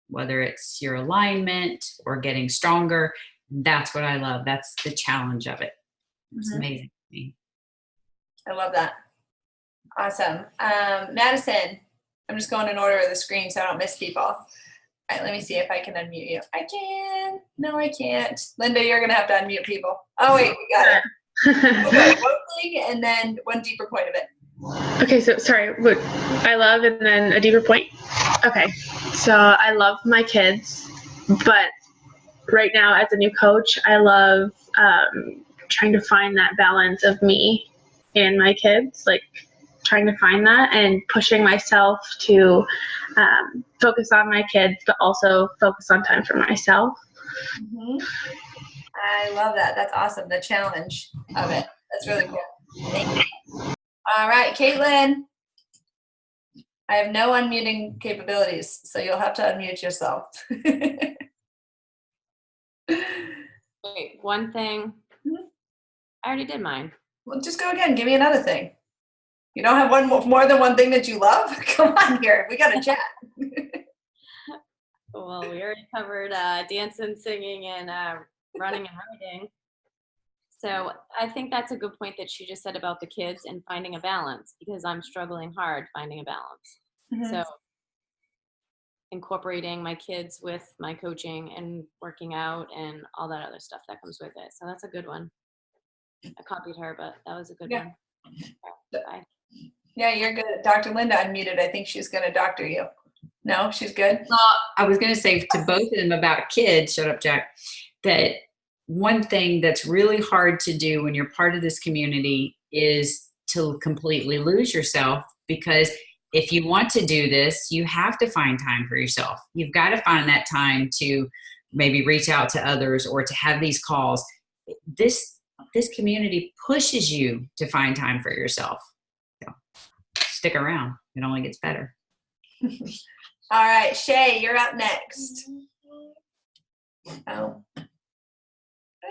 whether it's your alignment or getting stronger. That's what I love. That's the challenge of it. It's amazing to me. I love that. Awesome. Madison, I'm just going in order of the screen so I don't miss people. All right, let me see if I can unmute you. I can. No, I can't. Linda, you're going to have to unmute people. Oh, wait, we got it. Okay, 1 thing and then 1 deeper point of it. Okay, so sorry, what I love and then a deeper point. Okay, so I love my kids, but right now as a new coach, I love trying to find that balance of me and my kids, like trying to find that and pushing myself to focus on my kids, but also focus on time for myself. Mm-hmm. I love that. That's awesome. The challenge of it. That's really cool. Thank you. All right, Caitlin. I have no unmuting capabilities, so you'll have to unmute yourself. Wait, 1 thing. I already did mine. Well, just go again. Give me another thing. You don't have more than 1 thing that you love? Come on here. We got to chat. Well, we already covered dancing, singing, and running and writing. So I think that's a good point that she just said about the kids and finding a balance, because I'm struggling hard finding a balance. Mm-hmm. So incorporating my kids with my coaching and working out and all that other stuff that comes with it. So that's a good one. I copied her, but that was a good one. Bye. Yeah, you're good. Dr. Linda unmuted. I think she's going to doctor you. No, she's good? I was going to say to both of them about kids, shut up, Jack, that one thing that's really hard to do when you're part of this community is to completely lose yourself, because if you want to do this, you have to find time for yourself. You've got to find that time to maybe reach out to others or to have these calls. This community pushes you to find time for yourself. So stick around. It only gets better. All right, Shay, you're up next. Oh.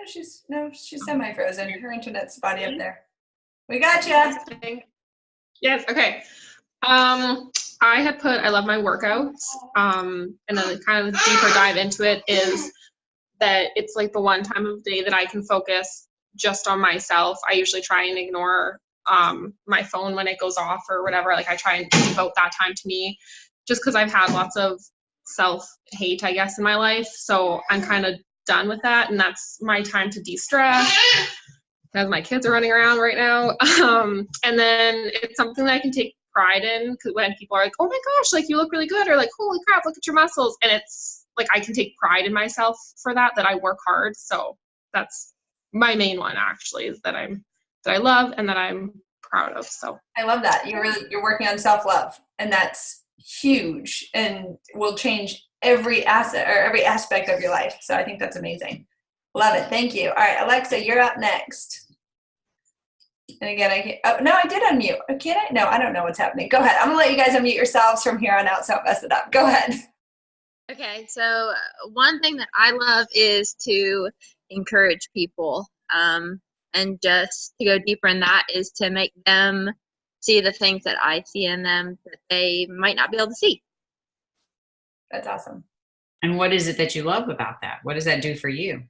She's semi-frozen. Her internet's spotty up there. We got you. Yes. Okay. I had put I love my workouts. And then kind of deeper dive into it is that it's like the one time of day that I can focus just on myself. I usually try and ignore my phone when it goes off or whatever. Like I try and devote that time to me, just because I've had lots of self-hate, I guess, in my life. So I'm kind of done with that, and that's my time to de-stress, because my kids are running around right now. And then it's something that I can take pride in, because when people are like, oh my gosh, like you look really good, or like, holy crap, look at your muscles, and it's like I can take pride in myself for that I work hard. So that's my main one, actually, is that I love and that I'm proud of. So I love that. You're working on self-love, and that's huge and will change every asset or every aspect of your life. So I think that's amazing. Love it. Thank you. All right, Alexa, you're up next. And again, I did unmute. Can I? No, I don't know what's happening. Go ahead. I'm gonna let you guys unmute yourselves from here on out, so don't mess it up. Go ahead. Okay, so one thing that I love is to encourage people, and just to go deeper in that is to make them see the things that I see in them that they might not be able to see. That's awesome. And what is it that you love about that? What does that do for you?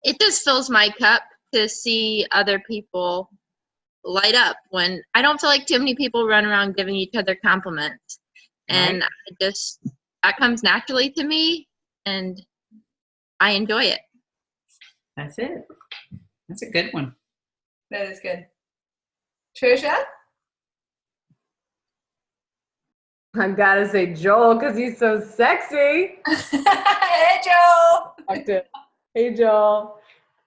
It just fills my cup to see other people light up when I don't feel like too many people run around giving each other compliments. And right. That comes naturally to me, and I enjoy it. That's it. That's a good one. That is good. Tricia? I've got to say Joel, because he's so sexy. Hey, Joel. Hey, Joel.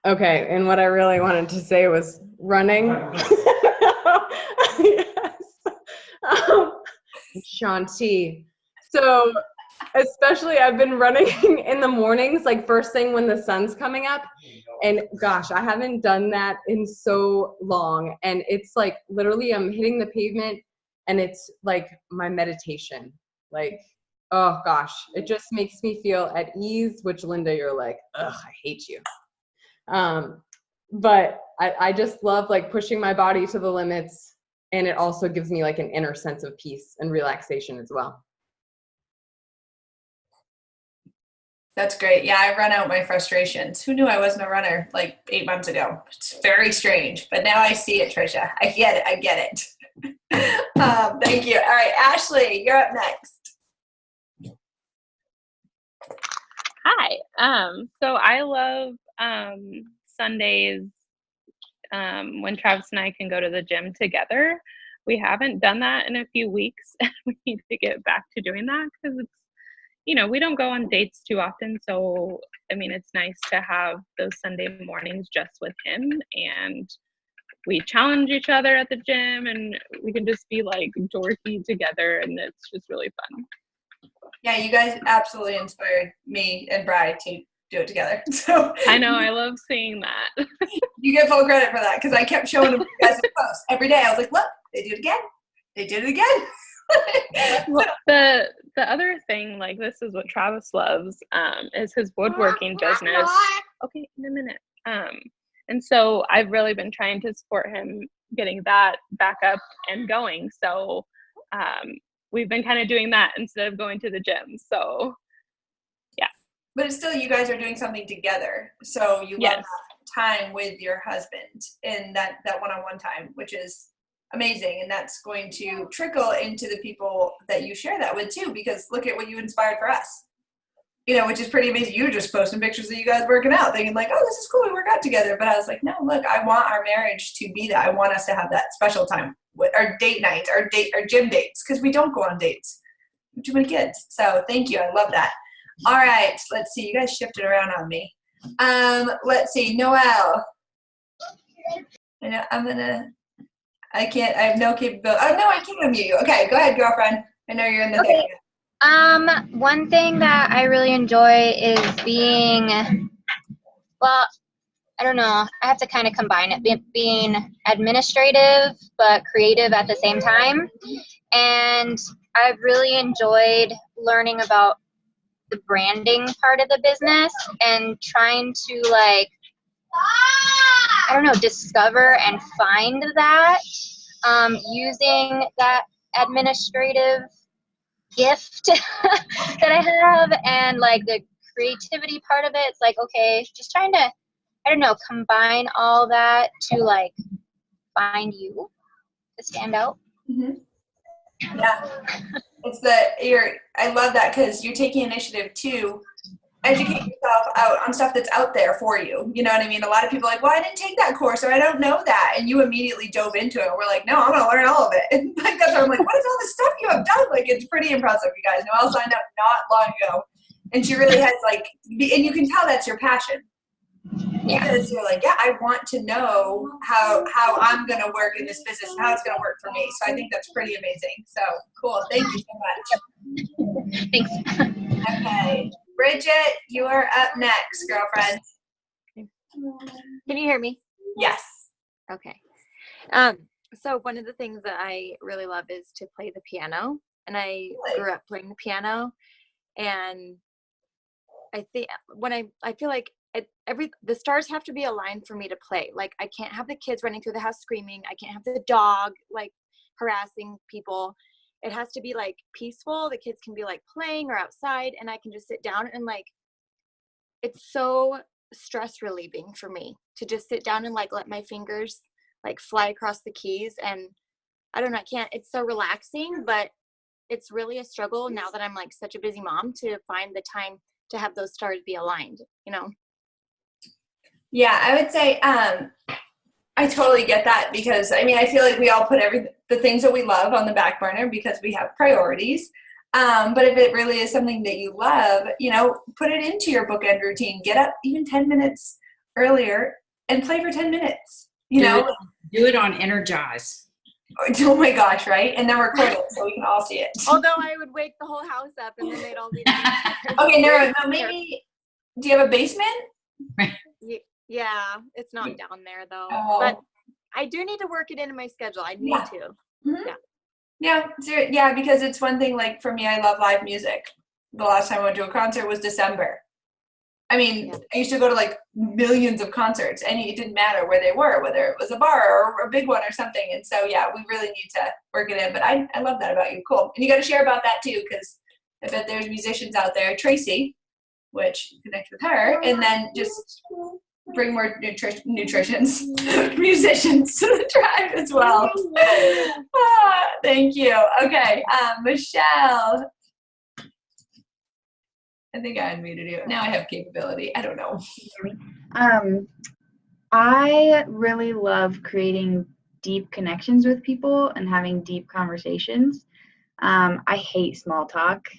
Okay, and what I really wanted to say was running. Yes. Shanti. So, especially I've been running in the mornings, like first thing when the sun's coming up. And gosh, I haven't done that in so long. And it's like literally I'm hitting the pavement, and it's like my meditation. Like, oh gosh, it just makes me feel at ease, which Linda, you're like, ugh, I hate you. But I just love like pushing my body to the limits, and it also gives me like an inner sense of peace and relaxation as well. That's great. Yeah, I run out my frustrations. Who knew I wasn't a runner like 8 months ago? It's very strange, but now I see it, Tricia. I get it. Thank you. All right, Ashley, you're up next. Hi. So I love Sundays when Travis and I can go to the gym together. We haven't done that in a few weeks. We need to get back to doing that, because it's, we don't go on dates too often. So, I mean, it's nice to have those Sunday mornings just with him, and we challenge each other at the gym, and we can just be like dorky together, and it's just really fun. Yeah, you guys absolutely inspired me and Bri to do it together. So I know, I love seeing that. You get full credit for that, because I kept showing them you guys' posts every day. I was like, look, they do it again. They did it again. Well, the other thing, like, this is what Travis loves, is his woodworking business. Okay, in a minute. And so I've really been trying to support him getting that back up and going. So we've been kind of doing that instead of going to the gym. So yeah. But it's still, you guys are doing something together. So you love time with your husband and that one-on-one time, which is amazing. And that's going to trickle into the people that you share that with too, because look at what you inspired for us, which is pretty amazing. You were just posting pictures of you guys working out, thinking like, oh, this is cool, we work out together. But I was like, no, look, I want our marriage to be that. I want us to have that special time with our date nights, our gym dates, because we don't go on dates. We have too many kids. So thank you. I love that. All right, let's see. You guys shifted around on me. Let's see. Noelle. I have no capability. Oh, no, I can't unmute you. Okay, go ahead, girlfriend. I know you're in the thing. One thing that I really enjoy is being, well, I don't know, I have to kind of combine it, being administrative but creative at the same time. And I've really enjoyed learning about the branding part of the business and trying to, like, I don't know, discover and find that, using that administrative gift that I have, and like the creativity part of it. It's like, okay, just trying to, I don't know, combine all that to like find you to stand out. Mm-hmm. Yeah, I love that because you're taking initiative to educate yourself out on stuff that's out there for you. You know what I mean? A lot of people are like, well, I didn't take that course, or I don't know that. And you immediately dove into it. We're like, no, I'm going to learn all of it. And like, that's why I'm like, what is all this stuff you have done? Like, it's pretty impressive, you guys. Noelle signed up not long ago. And she really has like, and you can tell that's your passion. Yeah. Because you're like, yeah, I want to know how I'm going to work in this business and how it's going to work for me. So I think that's pretty amazing. So cool. Thank you so much. Thanks. Okay. Bridget, you are up next, girlfriend. Can you hear me? Yes. Okay. So one of the things that I really love is to play the piano, and I grew up playing the piano, and I think I feel like the stars have to be aligned for me to play. Like, I can't have the kids running through the house screaming. I can't have the dog like harassing people. It has to be like peaceful. The kids can be like playing or outside, and I can just sit down and like, it's so stress relieving for me to just sit down and like let my fingers like fly across the keys. And I don't know, it's so relaxing, but it's really a struggle now that I'm like such a busy mom to find the time to have those stars be aligned, you know? Yeah, I would say, I totally get that, because I mean, I feel like we all put the things that we love on the back burner because we have priorities. But if it really is something that you love, you know, put it into your bookend routine. Get up even 10 minutes earlier and play for 10 minutes. Do it on Energize. Oh my gosh, right? And then record it so we can all see it. Although I would wake the whole house up and then they'd all be Okay, no, maybe, do you have a basement? Yeah, it's not down there though. Oh. But I do need to work it into my schedule. I need to. Mm-hmm. Yeah, because it's one thing, like for me, I love live music. The last time I went to a concert was December. I mean, I used to go to like millions of concerts, and it didn't matter where they were, whether it was a bar or a big one or something. And so, yeah, we really need to work it in. But I love that about you. Cool. And you got to share about that too, because I bet there's musicians out there. Tracy, which connect with her, and then just bring more musicians to the tribe as well. Thank you. Okay, Michelle. I think I unmuted you. Now I have capability. I don't know. I really love creating deep connections with people and having deep conversations. I hate small talk.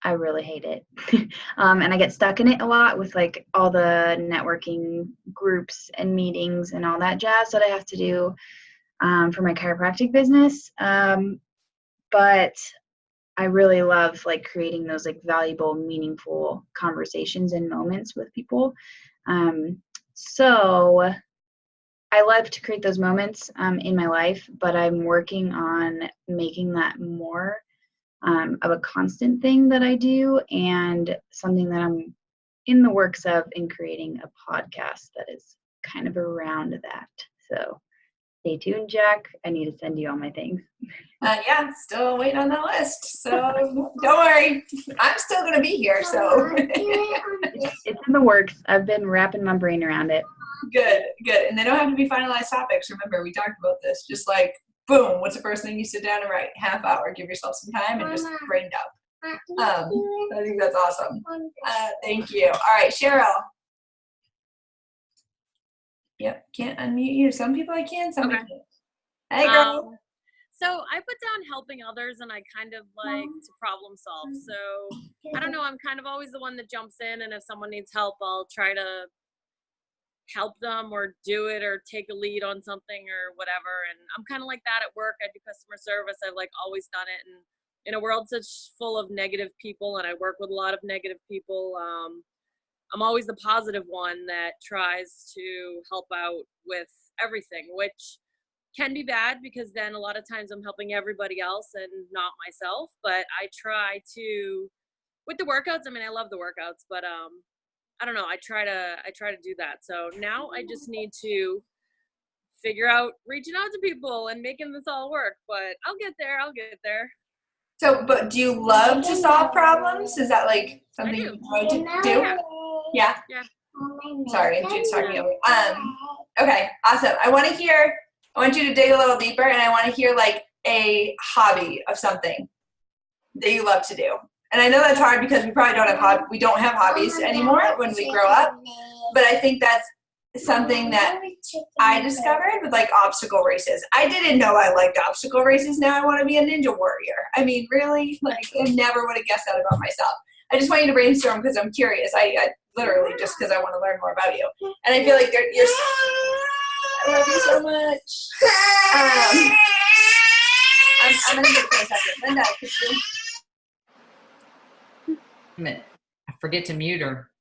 I really hate it. And I get stuck in it a lot with like all the networking groups and meetings and all that jazz that I have to do for my chiropractic business. But I really love like creating those like valuable, meaningful conversations and moments with people. So I love to create those moments in my life, but I'm working on making that more of a constant thing that I do, and something that I'm in the works of in creating a podcast that is kind of around that. So stay tuned, Jack. I need to send you all my things. Yeah, still waiting on the list. So don't worry. I'm still going to be here. So it's in the works. I've been wrapping my brain around it. Good. And they don't have to be finalized topics. Remember, we talked about this. Just like, boom, what's the first thing you sit down and write? Half hour. Give yourself some time and just brain dump. I think that's awesome. Thank you. All right, Cheryl. Yep, can't unmute you. Some people I can, some I can't. Hey, girl. So I put down helping others, and I kind of like to problem solve. So I don't know, I'm kind of always the one that jumps in, and if someone needs help, I'll try to help them or do it or take a lead on something or whatever. And I'm kind of like that at work. I do customer service. I've like always done it. And in a world such full of negative people, and I work with a lot of negative people, I'm always the positive one that tries to help out with everything, which can be bad because then a lot of times I'm helping everybody else and not myself. But I try to, with the workouts, I mean, I love the workouts, but I don't know, I try to do that. So now I just need to figure out reaching out to people and making this all work, but I'll get there. So, but do you love to solve problems? Is that like something you enjoy to do? Yeah. Yeah. Sorry, Jude's talking to me. Okay, awesome. I want you to dig a little deeper, and I want to hear like a hobby of something that you love to do. And I know that's hard because we probably don't have hobbies anymore when we grow up. But I think that's something that I discovered with like obstacle races. I didn't know I liked obstacle races. Now I want to be a ninja warrior. I mean, really, like I never would have guessed that about myself. I just want you to brainstorm because I'm curious. I literally just because I want to learn more about you. And I feel like I love you so much. I'm going to get for a second. Linda, could you? I forget to mute her.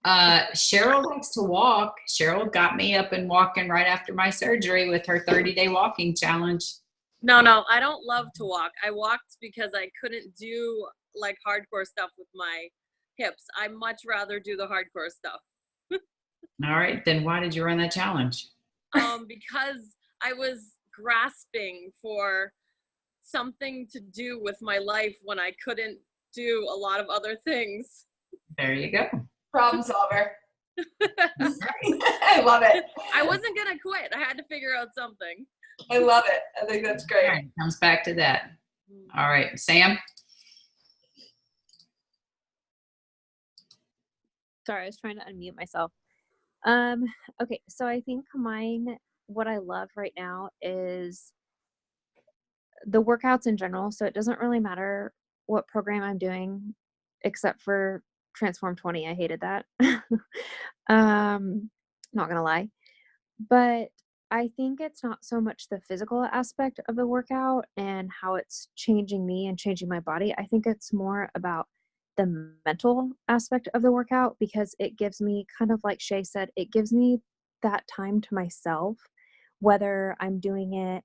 Cheryl likes to walk. Cheryl got me up and walking right after my surgery with her 30-day walking challenge. No, I don't love to walk. I walked because I couldn't do like hardcore stuff with my hips. I much rather do the hardcore stuff. All right, then why did you run that challenge? Because I was grasping for something to do with my life when I couldn't do a lot of other things. There you go. Problem solver. I love it. I wasn't gonna quit. I had to figure out something. I love it. I think that's great. All right, comes back to that. All right, Sam. Sorry, I was trying to unmute myself. Okay, so I think what I love right now is the workouts in general. So it doesn't really matter what program I'm doing, except for Transform 20. I hated that. Not gonna lie. But I think it's not so much the physical aspect of the workout and how it's changing me and changing my body. I think it's more about the mental aspect of the workout, because it gives me, kind of like Shay said, it gives me that time to myself, whether I'm doing it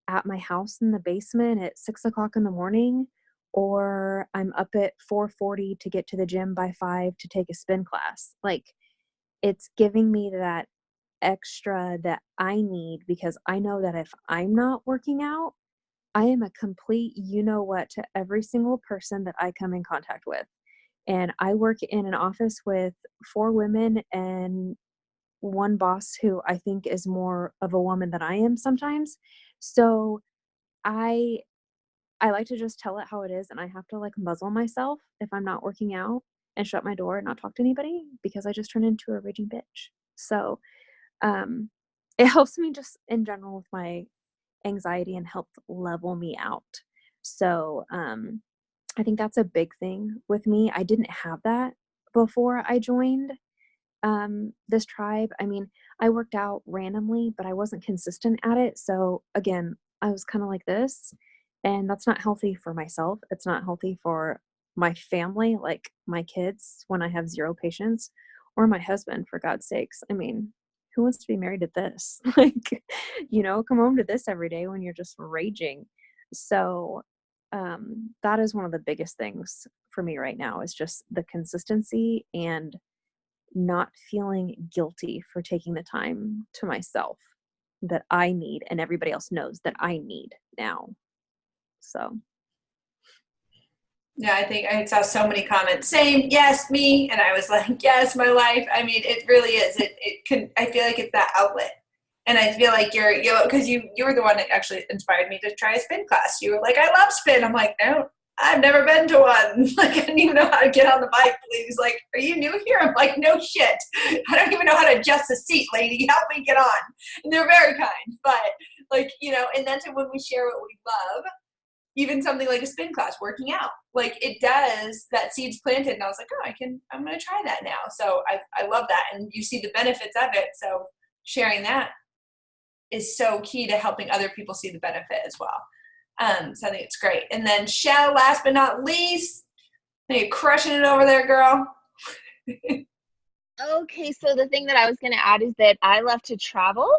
at my house in the basement at 6 o'clock in the morning, or I'm up at 4:40 to get to the gym by 5 to take a spin class. Like, it's giving me that extra that I need, because I know that if I'm not working out, I am a complete you-know-what to every single person that I come in contact with. And I work in an office with 4 women and 1 boss who I think is more of a woman than I am sometimes. So I like to just tell it how it is, and I have to like muzzle myself if I'm not working out and shut my door and not talk to anybody, because I just turn into a raging bitch. So it helps me just in general with my anxiety and helps level me out. So I think that's a big thing with me. I didn't have that before I joined this tribe. I mean, I worked out randomly, but I wasn't consistent at it. So again, I was kind of like this, and that's not healthy for myself. It's not healthy for my family, like my kids when I have 0 patience, or my husband, for God's sakes. I mean, who wants to be married to this? Like, come home to this every day when you're just raging. So that is one of the biggest things for me right now, is just the consistency and not feeling guilty for taking the time to myself that I need, and everybody else knows that I need now. So yeah, I think I saw so many comments. Same, yes, me. And I was like, yes, my life. I mean, it really is. I feel like it's that outlet. And I feel like because you were the one that actually inspired me to try a spin class. You were like, I love spin. I'm like, no, I've never been to one. Like, I don't even know how to get on the bike. He's like, are you new here? I'm like, no shit. I don't even know how to adjust the seat, lady. Help me get on. And they're very kind. But Like, you know, and that's when we share what we love. Even something like a spin class, working out, like it does, that seed's planted. And I was like, oh, I'm going to try that now. So I love that. And you see the benefits of it. So sharing that is so key to helping other people see the benefit as well. So I think it's great. And then Shell, last but not least, you're crushing it over there, girl. Okay, so the thing that I was going to add is that I love to travel.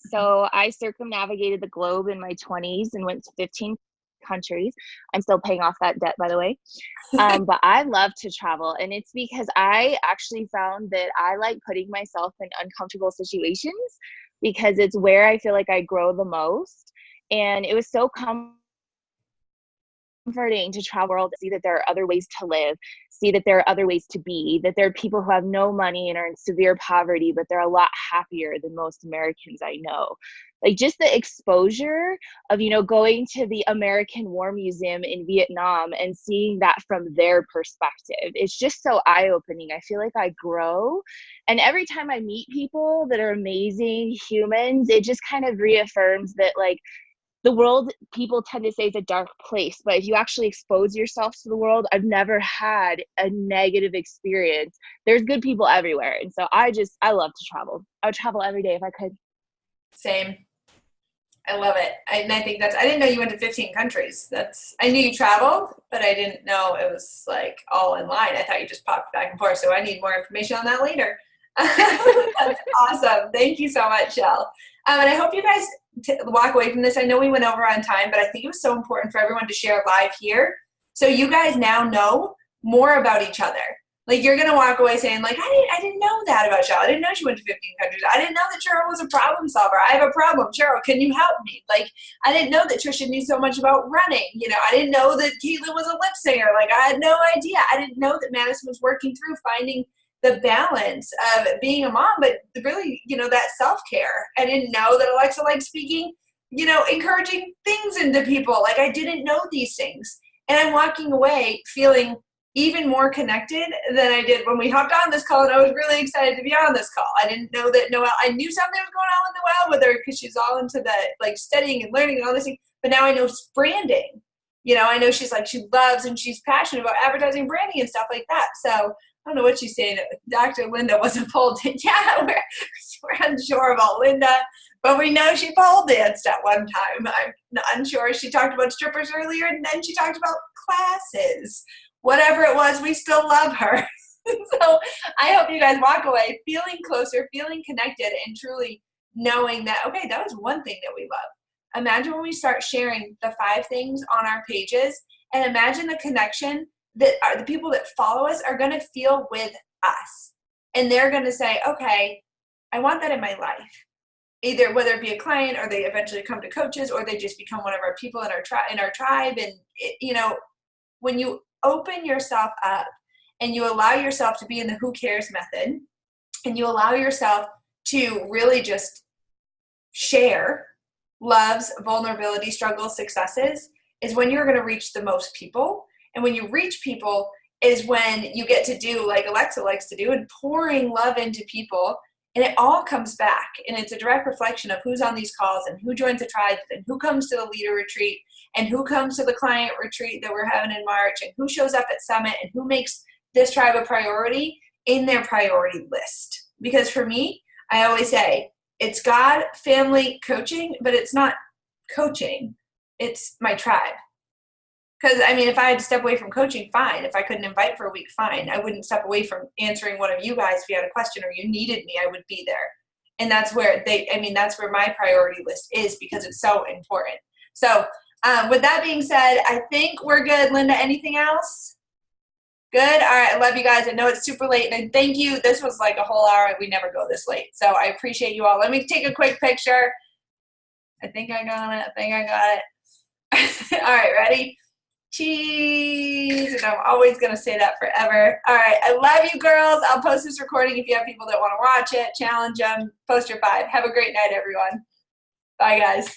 So I circumnavigated the globe in my 20s and went to 15 countries. I'm still paying off that debt, by the way. But I love to travel, and it's because I actually found that I like putting myself in uncomfortable situations because it's where I feel like I grow the most. And it was so comforting to travel the world, see that there are other ways to live, see that there are other ways to be, that there are people who have no money and are in severe poverty, but they're a lot happier than most Americans I know. Like just the exposure of, you know, going to the American War Museum in Vietnam and seeing that from their perspective. It's just so eye-opening. I feel like I grow. And every time I meet people that are amazing humans, it just kind of reaffirms that, like, the world, people tend to say, is a dark place, but if you actually expose yourself to the world, I've never had a negative experience. There's good people everywhere. And so I love to travel. I would travel every day if I could. Same. I love it. And I think I didn't know you went to 15 countries. I knew you traveled, but I didn't know it was like all in line. I thought you just popped back and forth. So I need more information on that later. That's awesome. Thank you so much, Shell. And I hope you guys walk away from this. I know we went over on time, but I think it was so important for everyone to share live here. So you guys now know more about each other. Like you're going to walk away saying like, I didn't know that about Cheryl. I didn't know she went to 15 countries. I didn't know that Cheryl was a problem solver. I have a problem. Cheryl, can you help me? Like, I didn't know that Tricia knew so much about running. You know, I didn't know that Caitlin was a lip singer. Like I had no idea. I didn't know that Madison was working through finding the balance of being a mom, but really, you know, that self-care. I didn't know that Alexa liked speaking, you know, encouraging things into people. Like I didn't know these things. And I'm walking away feeling even more connected than I did when we hopped on this call, and I was really excited to be on this call. I didn't know that Noelle, I knew something was going on with Noelle with her because she's all into the like studying and learning and all this thing, but now I know branding. You know, I know she loves and she's passionate about advertising, branding and stuff like that. So I don't know what she's saying. Dr. Linda wasn't pole danced. Yeah, we're unsure about Linda, but we know she pole danced at one time. I'm unsure. She talked about strippers earlier, and then she talked about classes. Whatever it was, we still love her. So I hope you guys walk away feeling closer, feeling connected, and truly knowing that, okay, that was one thing that we love. Imagine when we start sharing the 5 things on our pages, and imagine the connection that the people that follow us are going to feel with us. And they're going to say, okay, I want that in my life. Either whether it be a client, or they eventually come to coaches, or they just become one of our people in our tribe. And you know, when you open yourself up and you allow yourself to be in the who cares method, and you allow yourself to really just share loves, vulnerability, struggles, successes, is when you're going to reach the most people. And when you reach people is when you get to do like Alexa likes to do, and pouring love into people. And it all comes back, and it's a direct reflection of who's on these calls, and who joins the tribe, and who comes to the leader retreat, and who comes to the client retreat that we're having in March, and who shows up at Summit, and who makes this tribe a priority in their priority list. Because for me, I always say, it's God, family, coaching, but it's not coaching. It's my tribe. Because, I mean, if I had to step away from coaching, fine. If I couldn't invite for a week, fine. I wouldn't step away from answering one of you guys if you had a question or you needed me. I would be there. And that's where that's where my priority list is, because it's so important. So with that being said, I think we're good. Linda, anything else? Good. All right. I love you guys. I know it's super late, and thank you. This was like a whole hour. We never go this late. So I appreciate you all. Let me take a quick picture. I think I got it. All right. Ready? Cheese. And I'm always going to say that forever. All right. I love you, girls. I'll post this recording if you have people that want to watch it. Challenge them. Post your 5. Have a great night, everyone. Bye, guys.